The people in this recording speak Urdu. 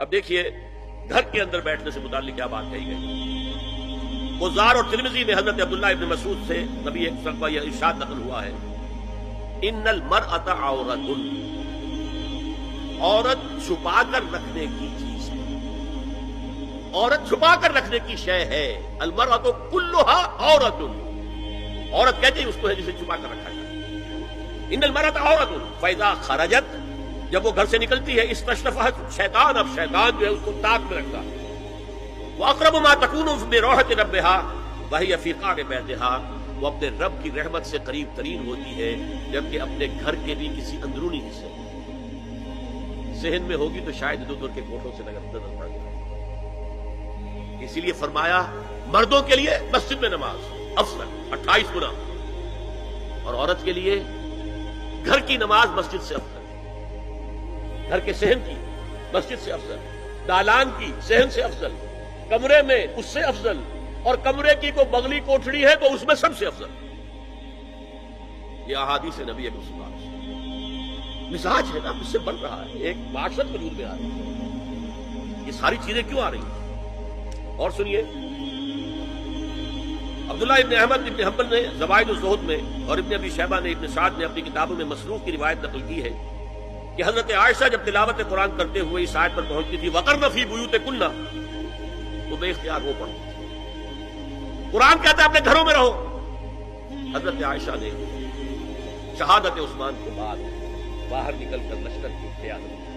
اب دیکھیے گھر کے اندر بیٹھنے سے متعلق کیا بات کہی گئی. بزار اور ترمذی میں حضرت عبداللہ ابن مسعود سے نبی ایک صحابہ یہ ارشاد نقل ہوا ہے ان المرأۃ عورۃ، عورت چھپا کر رکھنے کی چیز ہے، عورت چھپا کر رکھنے کی شے ہے. المرأۃ کلھا عورۃ، عورت کہتے ہیں اس کو ہے جسے چھپا کر رکھا جائے. ان المرأۃ عورۃ فاذا خرجت، جب وہ گھر سے نکلتی ہے استشرفها شیطان، اب شیطان جو ہے اس کو طاق میں رکھتا ہے. واقرب ما تکون بروحۃ ربها وهي فی قعر بیتها، وہ اپنے رب کی رحمت سے قریب ترین ہوتی ہے جبکہ اپنے گھر کے بھی کسی اندرونی حصے صحن میں ہوگی تو شاید ادھر ادھر کے کوٹھوں سے نظر پڑ جائے. اسی لیے فرمایا مردوں کے لیے مسجد میں نماز افضل 28 گنا، اور عورت کے لیے گھر کی نماز مسجد سے افضل، گھر کے صحن کی مسجد سے افضل، دالان کی صحن سے افضل، کمرے میں اس سے افضل، اور کمرے کی کوئی بغلی کوٹڑی ہے تو اس میں سب سے افضل. یہ احادیث نبی صلی اللہ علیہ وسلم مزاج ہے نا، اس سے بن رہا ہے، ایک معاشرت وجود میں آ رہی ہے. یہ ساری چیزیں کیوں آ رہی ہیں؟ اور سنیے عبداللہ ابن احمد ابن حنبل نے زوائد الزہد میں اور ابن ابی شیبہ نے ابن سعد نے اپنی کتابوں میں مسروق کی روایت نقل کی ہے کہ حضرت عائشہ جب تلاوت قرآن کرتے ہوئے اس آیت پر پہنچتی تھی وَقَرْنَ فِي بُيُوتِكُنَّ، تو بے اختیار وہ پڑھتی تھی. قرآن کہتا ہے اپنے گھروں میں رہو. حضرت عائشہ نے شہادت عثمان کے بعد باہر نکل کر لشکر کی قیادت کی.